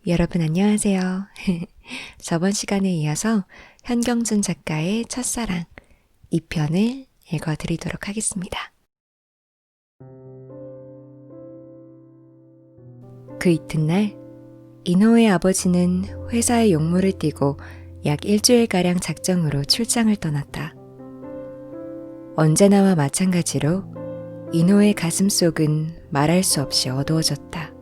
여러분 안녕하세요. 저번 시간에 이어서 현경준 작가의 첫사랑 2편을 읽어드리도록 하겠습니다. 그 이튿날 인호의 아버지는 회사에 용무를 띠고 약 일주일가량 작정으로 출장을 떠났다. 언제나와 마찬가지로 인호의 가슴속은 말할 수 없이 어두워졌다.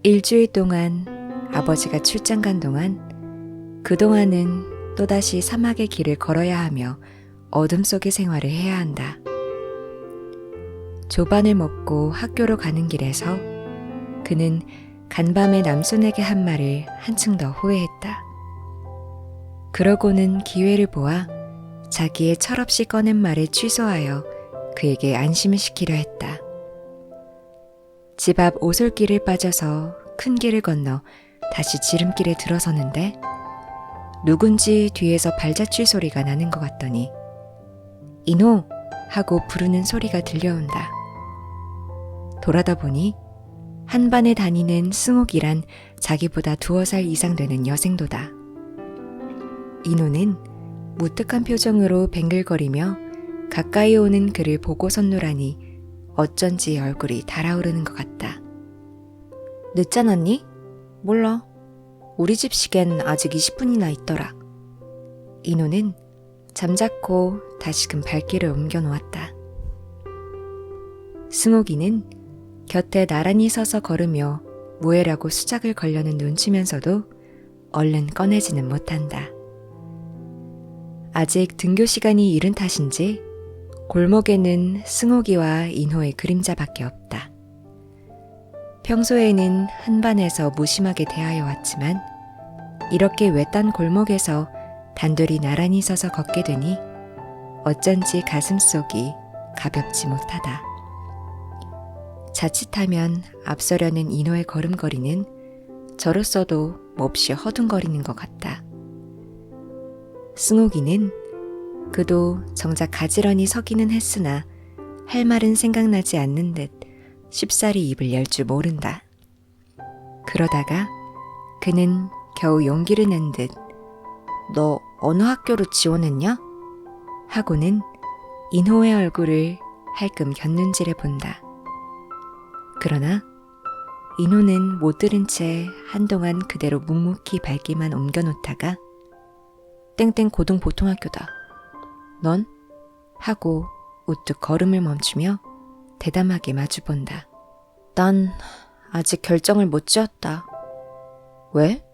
일주일 동안 아버지가 출장 간 동안 그동안은 또다시 사막의 길을 걸어야 하며 어둠 속의 생활을 해야 한다. 조반을 먹고 학교로 가는 길에서 그는 간밤에 남순에게 한 말을 한층 더 후회했다. 그러고는 기회를 보아 자기의 철없이 꺼낸 말을 취소하여 그에게 안심을 시키려 했다. 집 앞 오솔길을 빠져서 큰 길을 건너 다시 지름길에 들어서는데 누군지 뒤에서 발자취 소리가 나는 것 같더니 인호! 하고 부르는 소리가 들려온다. 돌아다 보니 한 반에 다니는 승옥이란 자기보다 2살 이상 되는 여생도다. 인호는 무뚝한 표정으로 뱅글거리며 가까이 오는 그를 보고 섰노라니 어쩐지 얼굴이 달아오르는 것 같다. 늦잖았니? 몰라. 우리 집 시계는 아직 20분이나 있더라. 인호는 잠자코 다시금 발길을 옮겨 놓았다. 승옥이는 곁에 나란히 서서 걸으며 뭐해라고 수작을 걸려는 눈치면서도 얼른 꺼내지는 못한다. 아직 등교 시간이 이른 탓인지 골목에는 승옥이와 인호의 그림자밖에 없다. 평소에는 한반에서 무심하게 대하여 왔지만 이렇게 외딴 골목에서 단둘이 나란히 서서 걷게 되니 어쩐지 가슴속이 가볍지 못하다. 자칫하면 앞서려는 인호의 걸음걸이는 저로서도 몹시 허둥거리는 것 같다. 승옥이는 그도 정작 가지런히 서기는 했으나 할 말은 생각나지 않는 듯 쉽사리 입을 열 줄 모른다. 그러다가 그는 겨우 용기를 낸 듯 너 어느 학교로 지원했냐? 하고는 인호의 얼굴을 할끔 곁눈질해 본다. 그러나 인호는 못 들은 채 한동안 그대로 묵묵히 발길만 옮겨놓다가 땡땡 고등보통학교다. 넌? 하고 우뚝 걸음을 멈추며 대담하게 마주본다. 난 아직 결정을 못 지었다. 왜?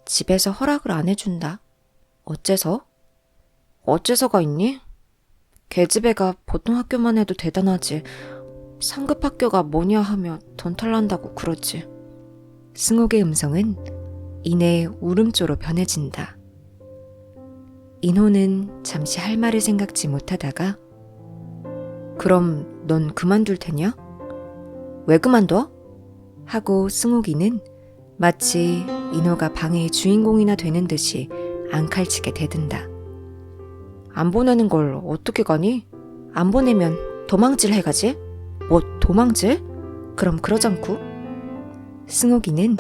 집에서 허락을 안 해준다. 어째서? 어째서가 있니? 계집애가 보통학교만 해도 대단하지. 상급 학교가 뭐냐 하며 돈 탈난다고 그러지. 승옥의 음성은 이내 울음조로 변해진다. 인호는 잠시 할 말을 생각지 못하다가 그럼 넌 그만둘 테냐? 왜 그만둬? 하고 승옥이는 마치 인호가 방해의 주인공이나 되는 듯이 앙칼치게 대든다. 안 보내는 걸 어떻게 가니? 안 보내면 도망질 해가지? 뭐 도망질? 그럼 그러잖구? 승옥이는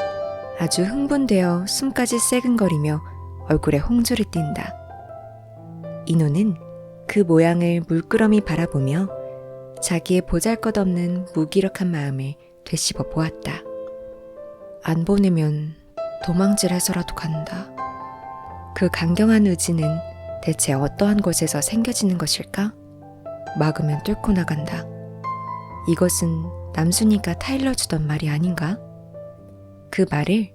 아주 흥분되어 숨까지 새근거리며 얼굴에 홍조를 띈다. 인호는 그 모양을 물끄러미 바라보며 자기의 보잘것없는 무기력한 마음을 되씹어 보았다. 안 보내면 도망질해서라도 간다. 그 강경한 의지는 대체 어떠한 곳에서 생겨지는 것일까? 막으면 뚫고 나간다. 이것은 남순이가 타일러주던 말이 아닌가? 그 말을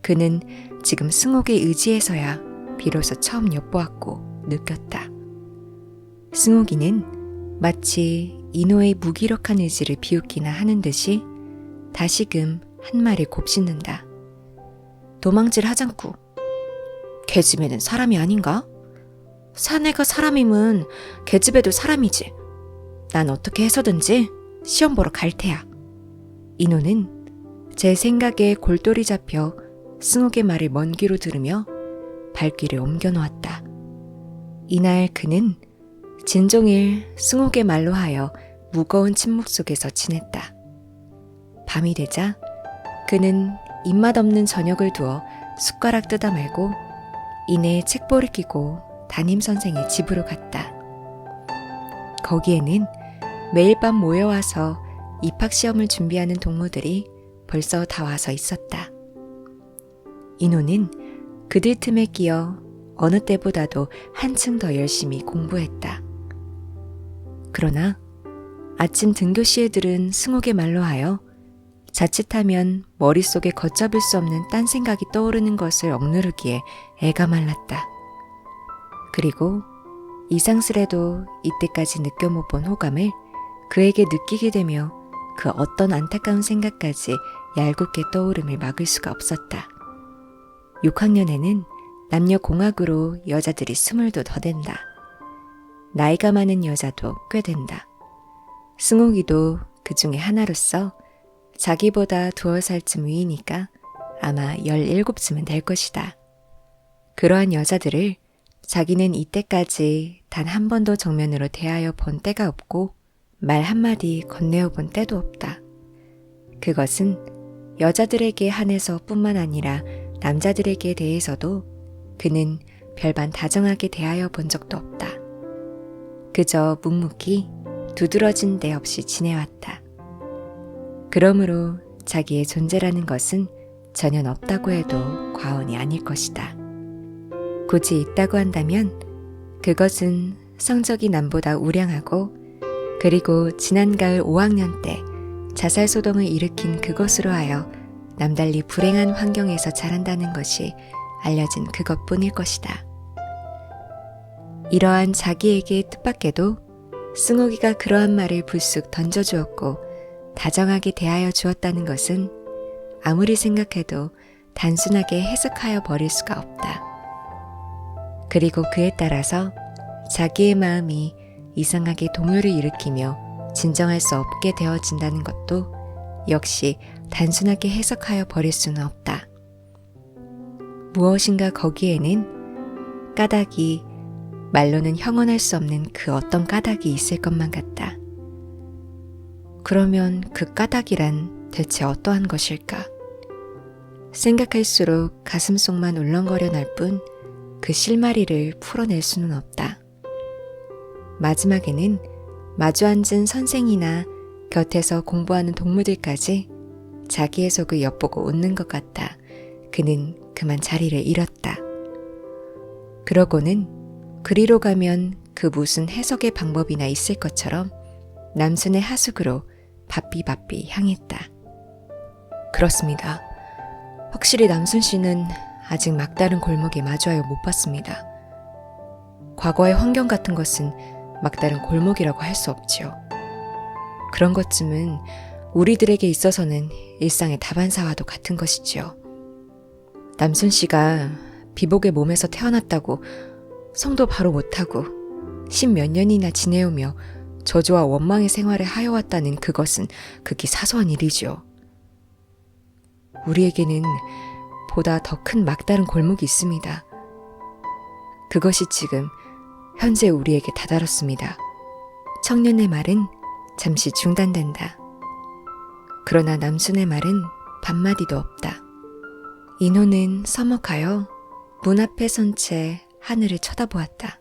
그는 지금 승옥의 의지에서야 비로소 처음 엿보았고 느꼈다. 승옥이는 마치 인호의 무기력한 의지를 비웃기나 하는 듯이 다시금 한 말을 곱씹는다. 도망질 하장구. 계집애는 사람이 아닌가? 사내가 사람이면 계집애도 사람이지. 난 어떻게 해서든지 시험 보러 갈 테야. 인호는 제 생각에 골똘히 잡혀 승옥의 말을 먼 귀로 들으며 발길을 옮겨 놓았다. 이날 그는 진종일 승옥의 말로 하여 무거운 침묵 속에서 지냈다. 밤이 되자 그는 입맛 없는 저녁을 두어 숟가락 뜯어 말고 이내 책보를 끼고 담임선생의 집으로 갔다. 거기에는 매일 밤 모여와서 입학시험을 준비하는 동무들이 벌써 다 와서 있었다. 인호는 그들 틈에 끼어 어느 때보다도 한층 더 열심히 공부했다. 그러나 아침 등교시에 들은 승옥의 말로 하여 자칫하면 머릿속에 걷잡을 수 없는 딴 생각이 떠오르는 것을 억누르기에 애가 말랐다. 그리고 이상스레도 이때까지 느껴 못 본 호감을 그에게 느끼게 되며 그 어떤 안타까운 생각까지 얄궂게 떠오름을 막을 수가 없었다. 6학년에는 남녀공학으로 여자들이 20도 더 된다. 나이가 많은 여자도 꽤 된다. 승옥이도 그 중에 하나로서 자기보다 2살쯤 위이니까 아마 17쯤은 될 것이다. 그러한 여자들을 자기는 이때까지 단 한 번도 정면으로 대하여 본 때가 없고 말 한마디 건네어 본 때도 없다. 그것은 여자들에게 한해서 뿐만 아니라 남자들에게 대해서도 그는 별반 다정하게 대하여 본 적도 없다. 그저 묵묵히 두드러진 데 없이 지내왔다. 그러므로 자기의 존재라는 것은 전혀 없다고 해도 과언이 아닐 것이다. 굳이 있다고 한다면 그것은 성적이 남보다 우량하고 그리고 지난 가을 5학년 때 자살소동을 일으킨 그것으로 하여 남달리 불행한 환경에서 자란다는 것이 알려진 그것뿐일 것이다. 이러한 자기에게 뜻밖에도 승옥이가 그러한 말을 불쑥 던져주었고 다정하게 대하여 주었다는 것은 아무리 생각해도 단순하게 해석하여 버릴 수가 없다. 그리고 그에 따라서 자기의 마음이 이상하게 동요를 일으키며 진정할 수 없게 되어진다는 것도 역시 단순하게 해석하여 버릴 수는 없다. 무엇인가 거기에는 까닭이 말로는 형언할 수 없는 그 어떤 까닭이 있을 것만 같다. 그러면 그 까닭이란 대체 어떠한 것일까? 생각할수록 가슴속만 울렁거려 날 뿐 그 실마리를 풀어낼 수는 없다. 마지막에는 마주 앉은 선생이나 곁에서 공부하는 동무들까지 자기의 속을 엿보고 웃는 것 같아 그는 그만 자리를 잃었다. 그러고는 그리로 가면 그 무슨 해석의 방법이나 있을 것처럼 남순의 하숙으로 바삐바삐 향했다. 그렇습니다. 확실히 남순 씨는 아직 막다른 골목에 마주하여 못 봤습니다. 과거의 환경 같은 것은 막다른 골목이라고 할 수 없지요. 그런 것쯤은 우리들에게 있어서는 일상의 다반사와도 같은 것이지요. 남순 씨가 비복의 몸에서 태어났다고 성도 바로 못하고 10몇 년이나 지내오며 저주와 원망의 생활을 하여왔다는 그것은 극히 사소한 일이죠. 우리에게는 보다 더 큰 막다른 골목이 있습니다. 그것이 지금 현재 우리에게 다다랐습니다. 청년의 말은 잠시 중단된다. 그러나 남순의 말은 반마디도 없다. 인호는 서먹하여 문 앞에 선 채 하늘을 쳐다보았다.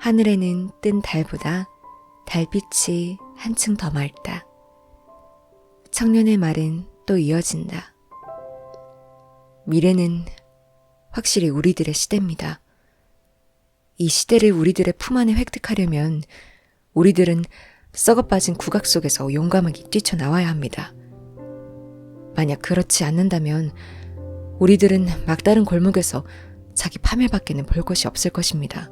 하늘에는 뜬 달보다 달빛이 한층 더 맑다. 청년의 말은 또 이어진다. 미래는 확실히 우리들의 시대입니다. 이 시대를 우리들의 품 안에 획득하려면 우리들은 썩어빠진 국악 속에서 용감하게 뛰쳐나와야 합니다. 만약 그렇지 않는다면 우리들은 막다른 골목에서 자기 파멸밖에는 볼 것이 없을 것입니다.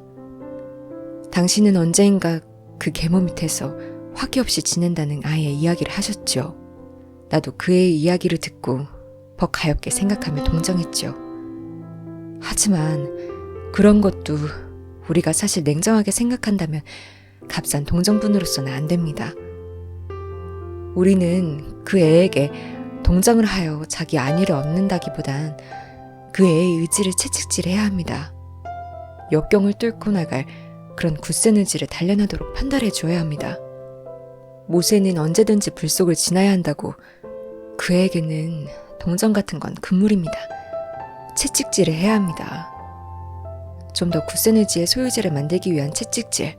당신은 언제인가 그 계모 밑에서 화기 없이 지낸다는 아이의 이야기를 하셨죠. 나도 그의 이야기를 듣고 벅 가엽게 생각하며 동정했죠. 하지만 그런 것도 우리가 사실 냉정하게 생각한다면 값싼 동정분으로서는 안 됩니다. 우리는 그 애에게 동정을 하여 자기 안위를 얻는다기보단 그 애의 의지를 채찍질해야 합니다. 역경을 뚫고 나갈 그런 굳센 의지를 단련하도록 편달해 줘야 합니다. 모세는 언제든지 불 속을 지나야 한다고 그 애에게는 동전 같은 건 금물입니다. 채찍질을 해야 합니다. 좀 더 굳센 의지의 소유자를 만들기 위한 채찍질.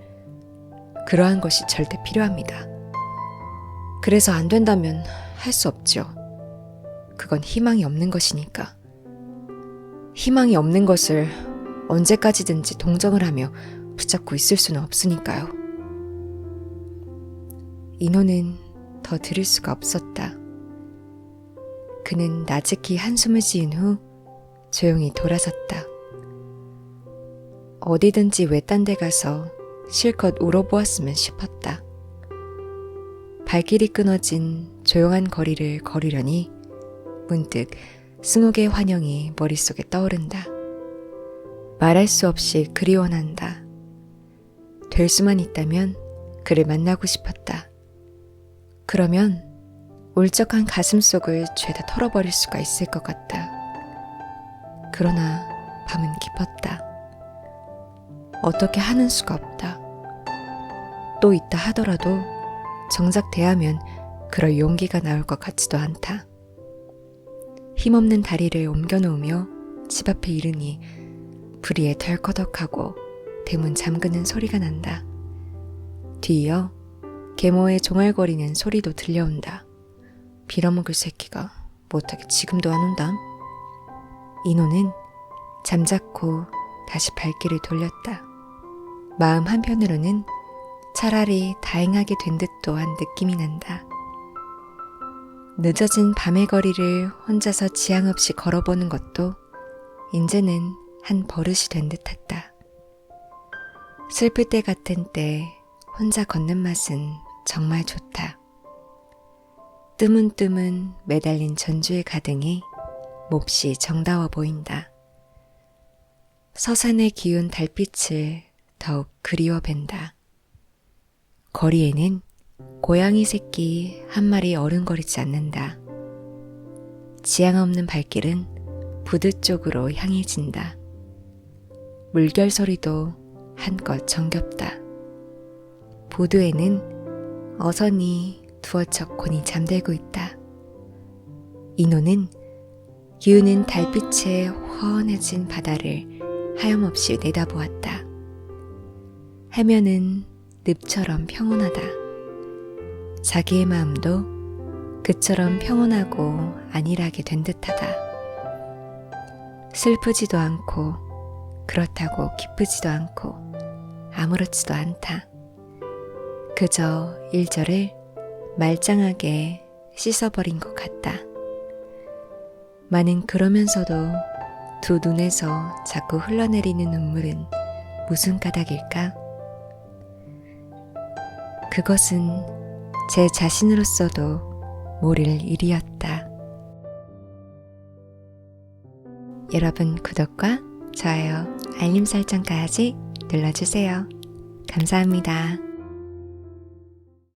그러한 것이 절대 필요합니다. 그래서 안 된다면 할 수 없죠. 그건 희망이 없는 것이니까. 희망이 없는 것을 언제까지든지 동정을 하며 붙잡고 있을 수는 없으니까요. 인호는 더 들을 수가 없었다. 그는 나직히 한숨을 지은 후 조용히 돌아섰다. 어디든지 외딴 데 가서 실컷 울어보았으면 싶었다. 발길이 끊어진 조용한 거리를 걸으려니 문득 승욱의 환영이 머릿속에 떠오른다. 말할 수 없이 그리 원한다. 될 수만 있다면 그를 만나고 싶었다. 그러면 울적한 가슴속을 죄다 털어버릴 수가 있을 것 같다. 그러나 밤은 깊었다. 어떻게 하는 수가 없다. 또 있다 하더라도 정작 대하면 그럴 용기가 나올 것 같지도 않다. 힘없는 다리를 옮겨놓으며 집 앞에 이르니 부리에 덜커덕하고 대문 잠그는 소리가 난다. 뒤이어 계모의 종알거리는 소리도 들려온다. 빌어먹을 새끼가 못하게 지금도 안 온담? 인호는 잠자코 다시 발길을 돌렸다. 마음 한편으로는 차라리 다행하게 된 듯 또한 느낌이 난다. 늦어진 밤의 거리를 혼자서 지향 없이 걸어보는 것도 이제는 한 버릇이 된 듯했다. 슬플 때 같은 때 혼자 걷는 맛은 정말 좋다. 뜨문뜨문 매달린 전주의 가등이 몹시 정다워 보인다. 서산의 기운 달빛을 더욱 그리워 뵌다. 거리에는 고양이 새끼 한 마리 어른거리지 않는다. 지향 없는 발길은 부두 쪽으로 향해진다. 물결 소리도 한껏 정겹다. 보드에는 어선이 두어척 곤히 잠들고 있다. 인호는 기우는 달빛에 훤해진 바다를 하염없이 내다보았다. 해면은 늪처럼 평온하다. 자기의 마음도 그처럼 평온하고 안일하게 된 듯하다. 슬프지도 않고 그렇다고 기쁘지도 않고 아무렇지도 않다. 그저 일절을 말짱하게 씻어버린 것 같다. 많은 그러면서도 두 눈에서 자꾸 흘러내리는 눈물은 무슨 까닭일까? 그것은 제 자신으로서도 모를 일이었다. 여러분 구독과 좋아요, 알림 설정까지 눌러주세요. 감사합니다.